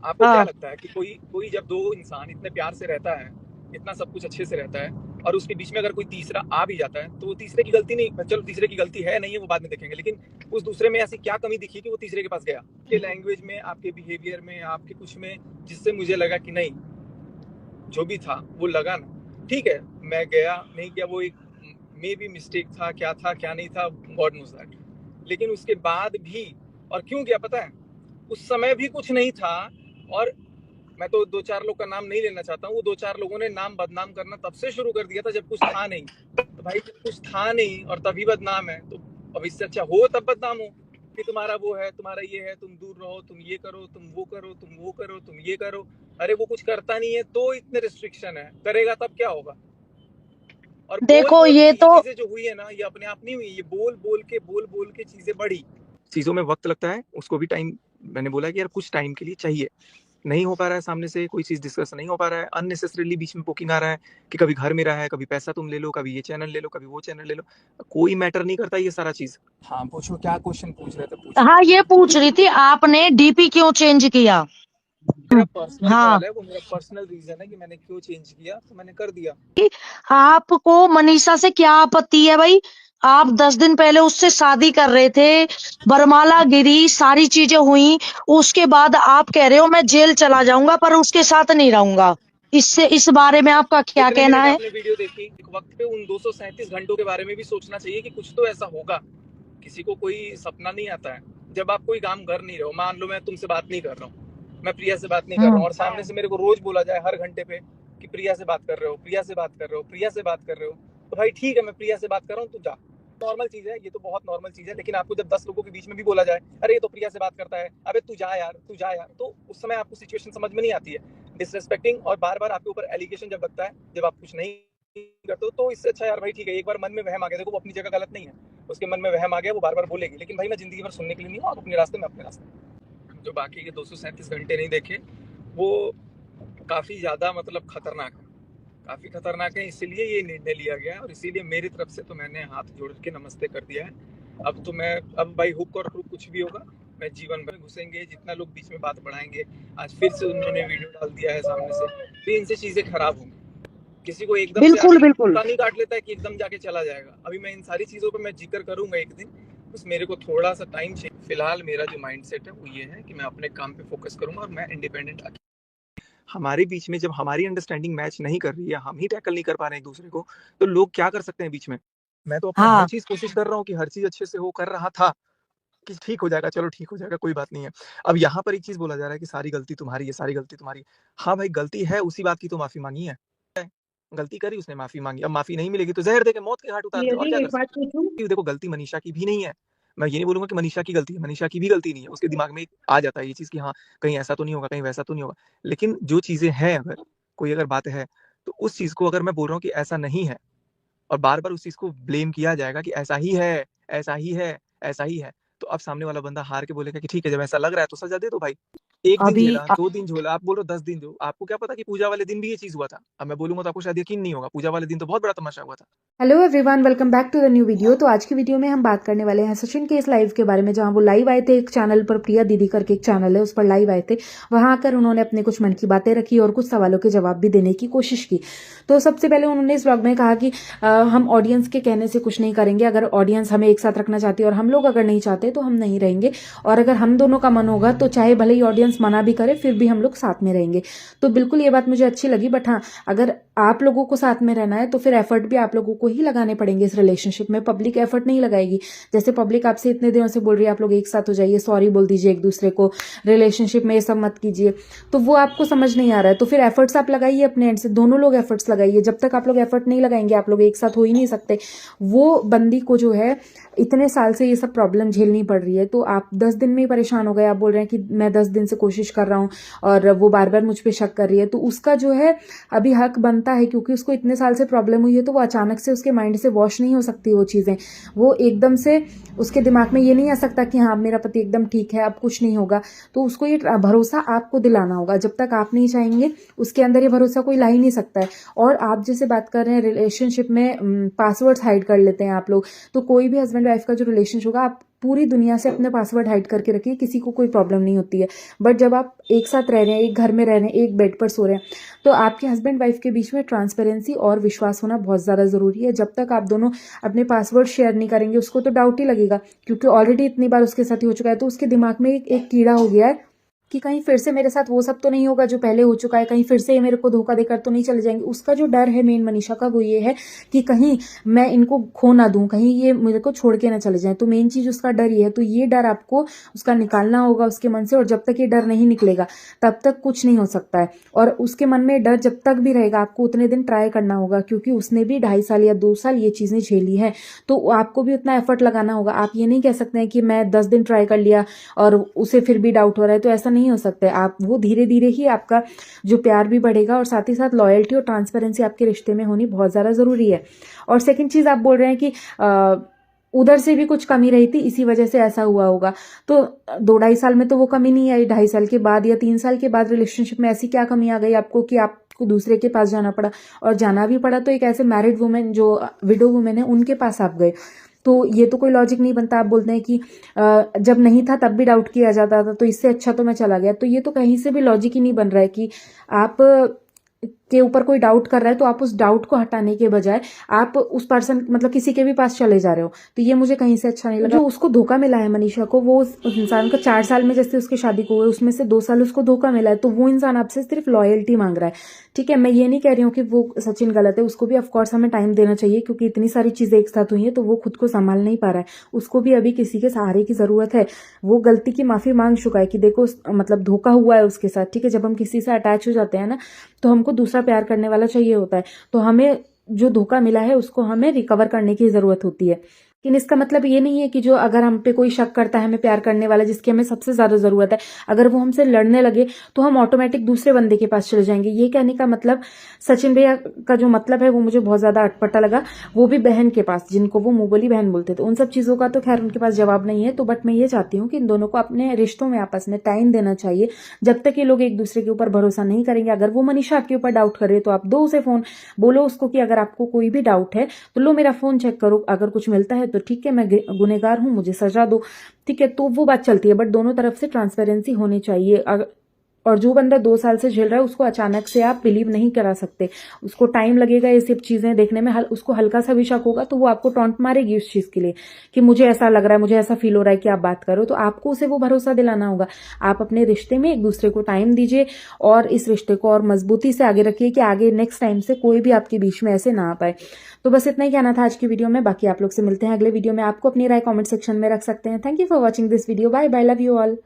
आपको क्या हाँ लगता है कि कोई कोई जब दो इंसान इतने प्यार से रहता है, इतना सब कुछ अच्छे से रहता है, और उसके बीच में अगर कोई तीसरा आ भी जाता है, तो वो तीसरे की गलती नहीं, चलो तीसरे की गलती है नहीं है वो बाद में देखेंगे, लेकिन उस दूसरे में ऐसी क्या कमी दिखी कि वो तीसरे के पास गया? आपके लैंग्वेज में, आपके बिहेवियर में, आपके कुछ में, जिससे मुझे लगा कि नहीं, जो भी था वो लगा ना, ठीक है, मैं गया नहीं गया वो एक मे बी मिस्टेक था, क्या था क्या नहीं था, गॉड नोज दैट। लेकिन उसके बाद भी, और क्यों गया पता है, उस समय भी कुछ नहीं था। और मैं तो दो चार लोग का नाम नहीं लेना चाहता हूँ, वो दो चार लोगों ने नाम बदनाम करना तब से शुरू कर दिया था जब कुछ था नहीं। तो भाई जब कुछ था नहीं और तभी बदनाम है, तो अब इससे अच्छा हो तब बदनाम हो कि तुम्हारा वो है, तुम्हारा ये है, तुम दूर रहो, तुम ये करो, तुम वो करो, तुम वो करो, तुम ये करो। अरे वो कुछ करता नहीं है तो इतने रिस्ट्रिक्शन है, करेगा तब क्या होगा? और बोल देखो बोल के ये ये तो चीजें जो हुई है ना, ये अपने आप नहीं हुई, ये बोल बोल के चीजें बढ़ी। चीजों में वक्त लगता है, उसको भी टाइम, मैंने बोला कि यार कुछ टाइम के लिए चाहिए। नहीं हो पा रहा है, सामने से कोई चीज डिस्कस नहीं हो पा रहा है, अननेसेसरीली बीच में पोकिंग आ रहा है कि कभी घर मेरा है, कभी पैसा तुम ले लो, कभी ये चैनल ले लो, कभी वो चैनल ले लो। कोई मैटर नहीं करता ये सारा चीज। हाँ पूछो, क्या क्वेश्चन पूछ रहे थे, पूछो। हाँ ये पूछ रही थी आपने डीपी क्यों चेंज किया। मेरा पर्सनल हाँ कॉल है वो, मेरा पर्सनल रीजन है कि मैंने क्यों चेंज किया, तो मैंने कर दिया। आपको मनीषा से क्या आपत्ति है भाई। आप 10 दिन पहले उससे शादी कर रहे थे, बरमाला गिरी, सारी चीजें हुई, उसके बाद आप कह रहे हो मैं जेल चला जाऊंगा पर उसके साथ नहीं रहूंगा। इससे इस बारे में आपका क्या कितने कहना मिनट है। आपने वीडियो देखी? एक वक्त पे उन 237 घंटों के बारे में भी सोचना चाहिए कि कुछ तो ऐसा होगा। किसी को कोई सपना नहीं आता है जब आप कोई काम कर नहीं रहे हो। मान लो मैं तुमसे बात नहीं कर रहा हूँ, मैं प्रिया से बात नहीं कर रहा हूँ, और सामने से मेरे को रोज बोला जाए हर घंटे पे कि प्रिया से बात कर रहे हो, प्रिया से बात कर रहे हो, प्रिया से बात कर रहे हो, तो भाई ठीक है, मैं प्रिया से बात कर रहा हूँ, तू जा। नॉर्मल चीज है, ये तो बहुत नॉर्मल चीज है। लेकिन आपको जब 10 लोगों के बीच में भी बोला जाए अरे ये तो प्रिया से बात करता है, अबे तू जा यार, तू जा यार, तो उस समय आपको सिचुएशन समझ में नहीं आती है। डिसरेस्पेक्टिंग और बार बार आपके ऊपर एलिगेशन जब लगता है, जब आप कुछ नहीं करते हो, तो इससे अच्छा यार भाई ठीक है, एक बार मन में वहम आ गया, देखो वो अपनी जगह गलत नहीं है, उसके मन में वहम आ गया, वो बार बार बोलेगी, लेकिन भाई मैं जिंदगी भर सुनने के लिए नहीं हूँ। आप अपने रास्ते में अपने रास्ते। जो बाकी के 237 घंटे नहीं देखे, वो काफी ज्यादा मतलब खतरनाक है, काफी खतरनाक है। इसीलिए ये निर्णय लिया गया और इसीलिए मेरी तरफ से तो मैंने हाथ जोड़ के नमस्ते कर दिया है। अब तो मैं, अब भाई हुक और क्रुक कुछ भी होगा, मैं जीवन भर घुसेंगे, जितना लोग बीच में बात बढ़ाएंगे। आज फिर से उन्होंने वीडियो डाल दिया है सामने से, तो इनसे चीजें खराब होंगी। किसी को एकदम से बिल्कुल आके बिल्कुल। कुत्ता नहीं काट लेता है कि एकदम जाके चला जाएगा। अभी मैं इन सारी चीजों पर मैं जिक्र करूंगा एक दिन, बस मेरे को थोड़ा सा टाइम चाहिए। फिलहाल मेरा जो माइंडसेट है वो ये है कि मैं अपने काम पे फोकस करूंगा और मैं इंडिपेंडेंट। हमारे बीच में जब हमारी अंडरस्टैंडिंग मैच नहीं कर रही है, हम ही टैकल नहीं कर पा रहे हैं एक दूसरे को, तो लोग क्या कर सकते हैं बीच में? मैं तो अपना हर हाँ चीज कोशिश कर रहा हूँ कि हर चीज अच्छे से हो, कर रहा था कि ठीक हो जाएगा, चलो ठीक हो जाएगा, कोई बात नहीं है। अब यहाँ पर एक चीज बोला जा रहा है कि सारी गलती तुम्हारी है, सारी गलती तुम्हारी है। हाँ भाई गलती है, उसी बात की तो माफी मांगी है। गलती करी, उसने माफी मांगी, अब माफी नहीं मिलेगी तो जहर देके मौत के घाट उतार दे, और यदि क्या कर एक बात सकते पूछूं। हैं। देखो गलती मनीषा की भी नहीं है, मैं ये नहीं बोलूंगा कि मनीषा की गलती है, मनीषा की भी गलती नहीं है। उसके दिमाग में आ जाता है ये चीज कि हाँ कहीं ऐसा तो नहीं होगा, कहीं वैसा तो नहीं होगा। लेकिन जो चीजें हैं, अगर कोई अगर बात है, तो उस चीज को अगर मैं बोल रहा हूँ कि ऐसा नहीं है, और बार बार उस चीज को ब्लेम किया जाएगा कि ऐसा ही है, ऐसा ही है, ऐसा ही है, तो अब सामने वाला बंदा हार के बोलेगा कि ठीक है, जब ऐसा लग रहा है तो सजा दे दो भाई। एक दिन अभी झेला, 2 दिन झोला, आप बोलो 10 दिन जो, आपको क्या पता कि पूजा वाले दिन भी ये चीज हुआ था। अब मैं बोलूंगा तो आपको शायद यकीन नहीं होगा, पूजा वाले दिन तो बहुत बड़ा तमाशा हुआ था। Hello everyone, welcome back to the new video. तो आज की वीडियो में हम बात करने वाले हैं सचिन के इस लाइव के बारे में, जहां वो लाइव आए थे एक चैनल पर, प्रिया दीदी करके एक चैनल है उस पर लाइव आए थे। वहां आकर उन्होंने अपने कुछ मन की बातें रखी और कुछ सवालों के जवाब भी देने की कोशिश की। तो सबसे पहले उन्होंने इस ब्लॉग में कहा कि हम ऑडियंस के कहने से कुछ नहीं करेंगे। अगर ऑडियंस हमें एक साथ रखना चाहती है और हम लोग अगर नहीं चाहते तो हम नहीं रहेंगे, और अगर हम दोनों का मन होगा तो चाहे भले ही ऑडियंस मना भी करे फिर भी हम लोग साथ में रहेंगे। तो बिल्कुल ये बात मुझे अच्छी लगी। बट हाँ, अगर आप लोगों को साथ में रहना है तो फिर एफर्ट भी आप लोगों को ही लगाने पड़ेंगे इस रिलेशनशिप में। पब्लिक एफर्ट नहीं लगाएगी। जैसे पब्लिक आपसे इतने दिनों से बोल रही है आप लोग एक साथ हो जाइए, सॉरी बोल दीजिए एक दूसरे को, रिलेशनशिप में ये सब मत कीजिए, तो वो आपको समझ नहीं आ रहा है। तो फिर एफर्ट्स आप लगाइए अपने एंड से, दोनों लोग एफर्ट्स लगाइए। जब तक आप लोग एफर्ट नहीं लगाएंगे आप लोग एक साथ हो ही नहीं सकते। वो बंदी को जो है इतने साल से ये सब प्रॉब्लम झेलनी पड़ रही है, तो आप 10 दिन में ही परेशान हो गए। आप बोल रहे हैं कि मैं 10 दिन से कोशिश कर रहा हूँ और वो बार बार मुझ पर शक कर रही है, तो उसका जो है अभी हक बनता है, क्योंकि उसको इतने साल से प्रॉब्लम हुई है। तो वो अचानक से उसके माइंड से वॉश नहीं हो सकती वो चीज़ें। वो एकदम से उसके दिमाग में ये नहीं आ सकता कि हाँ मेरा पति एकदम ठीक है, अब कुछ नहीं होगा। तो उसको ये भरोसा आपको दिलाना होगा। जब तक आप नहीं चाहेंगे उसके अंदर ये भरोसा कोई ला ही नहीं सकता है। और आप जैसे बात कर रहे हैं रिलेशनशिप में पासवर्ड्स हाइड कर लेते हैं आप लोग, तो कोई भी हस्बैंड वाइफ का जो रिलेशनशिप होगा, आप पूरी दुनिया से अपने पासवर्ड हाइड करके रखिए, किसी को कोई प्रॉब्लम नहीं होती है। बट जब आप एक साथ रह रहे हैं, एक घर में रह रहे हैं, एक बेड पर सो रहे हैं, तो आपके हस्बैंड वाइफ के बीच में ट्रांसपेरेंसी और विश्वास होना बहुत ज़्यादा ज़रूरी है। जब तक आप दोनों अपने पासवर्ड शेयर नहीं करेंगे, उसको तो डाउट ही लगेगा, क्योंकि ऑलरेडी इतनी बार उसके साथ ही हो चुका है। तो उसके दिमाग में एक कीड़ा हो गया है कि कहीं फिर से मेरे साथ वो सब तो नहीं होगा जो पहले हो चुका है, कहीं फिर से ये मेरे को धोखा देकर तो नहीं चले जाएंगे। उसका जो डर है मेन मनीषा का, वो ये है कि कहीं मैं इनको खो ना दूं, कहीं ये मेरे को छोड़ के ना चले जाएं। तो मेन चीज उसका डर ये है। तो ये डर आपको उसका निकालना होगा उसके मन से, और जब तक ये डर नहीं निकलेगा तब तक कुछ नहीं हो सकता है। और उसके मन में डर जब तक भी रहेगा, आपको उतने दिन ट्राई करना होगा, क्योंकि उसने भी 2.5 साल या 2 साल ये चीजें झेली है। तो आपको भी उतना एफर्ट लगाना होगा। आप ये नहीं कह सकते हैं कि मैं 10 दिन ट्राई कर लिया और उसे फिर भी डाउट हो रहा है, तो ऐसा नहीं हो सकता है। आप वो धीरे धीरे ही आपका जो प्यार भी बढ़ेगा, और साथ ही साथ लॉयल्टी और ट्रांसपेरेंसी आपके रिश्ते में होनी बहुत ज्यादा जरूरी है। और सेकंड चीज, आप बोल रहे हैं कि उधर से भी कुछ कमी रही थी, इसी वजह से ऐसा हुआ होगा। तो 2-2.5 साल में तो वो कमी नहीं आई, 2.5 साल के बाद या 3 साल के बाद रिलेशनशिप में ऐसी क्या कमी आ गई आपको कि आपको दूसरे के पास जाना पड़ा? और जाना भी पड़ा तो एक ऐसे मैरिड वुमेन जो विडो वुमेन है उनके पास आप गए। तो ये तो कोई लॉजिक नहीं बनता। आप बोलते हैं कि जब नहीं था तब भी डाउट किया जाता था, तो इससे अच्छा तो मैं चला गया। तो ये तो कहीं से भी लॉजिक ही नहीं बन रहा है कि आप के ऊपर कोई डाउट कर रहा है तो आप उस डाउट को हटाने के बजाय आप उस पर्सन मतलब किसी के भी पास चले जा रहे हो। तो ये मुझे कहीं से अच्छा नहीं लगा। जो उसको धोखा मिला है मनीषा को, वो उस इंसान को 4 साल में जैसे उसकी शादी को हुए उसमें से 2 साल उसको धोखा मिला है, तो वो इंसान आपसे सिर्फ लॉयल्टी मांग रहा है। ठीक है, मैं ये नहीं कह रही हूँ कि वो सचिन गलत है, उसको भी ऑफकोर्स हमें टाइम देना चाहिए, क्योंकि इतनी सारी चीजें एक साथ हुई है तो वो खुद को संभाल नहीं पा रहा है। उसको भी अभी किसी के सहारे की जरूरत है। वो गलती की माफी मांग चुका है कि देखो मतलब धोखा हुआ है उसके साथ। ठीक है, जब हम किसी से अटैच हो जाते हैं ना, तो हमको दूसरा प्यार करने वाला चाहिए होता है। तो हमें जो धोखा मिला है उसको हमें रिकवर करने की जरूरत होती है। लेकिन इसका मतलब ये नहीं है कि जो अगर हम पे कोई शक करता है हमें प्यार करने वाला, जिसकी हमें सबसे ज्यादा जरूरत है, अगर वो हमसे लड़ने लगे तो हम ऑटोमेटिक दूसरे बंदे के पास चले जाएंगे। ये कहने का मतलब, सचिन भैया का जो मतलब है वो मुझे बहुत ज्यादा अटपटा लगा। वो भी बहन के पास, जिनको वो मुंह बोली बहन बोलते थे, उन सब चीजों का तो खैर उनके पास जवाब नहीं है। तो बट मैं ये चाहती हूँ कि इन दोनों को अपने रिश्तों में आपस में टाइम देना चाहिए। जब तक ये लोग एक दूसरे के ऊपर भरोसा नहीं करेंगे, अगर वो मनीषा आपके ऊपर डाउट करे तो आप दो उसे फोन, बोलो उसको कि अगर आपको कोई भी डाउट है तो लो मेरा फोन चेक करो, अगर कुछ मिलता है तो ठीक है, मैं गुनहगार हूं, मुझे सजा दो। ठीक है, तो वो बात चलती है। बट दोनों तरफ से ट्रांसपेरेंसी होनी चाहिए। और जो बंदा 2 साल से झेल रहा है उसको अचानक से आप बिलीव नहीं करा सकते। उसको टाइम लगेगा ये सब चीजें देखने में। उसको हल्का सा भी शक होगा तो वो आपको टॉन्ट मारेगी उस चीज के लिए कि मुझे ऐसा लग रहा है, मुझे ऐसा फील हो रहा है कि आप बात करो। तो आपको उसे वो भरोसा दिलाना होगा। आप अपने रिश्ते में एक दूसरे को टाइम दीजिए और इस रिश्ते को और मजबूती से आगे रखिए कि आगे नेक्स्ट टाइम से कोई भी आपके बीच में ऐसे ना आ पाए। तो बस इतना ही कहना था आज की वीडियो में। बाकी आप लोग से मिलते हैं अगले वीडियो में। आपको अपनी राय कमेंट सेक्शन में रख सकते हैं। Thank you for watching this video. Bye bye, love you all.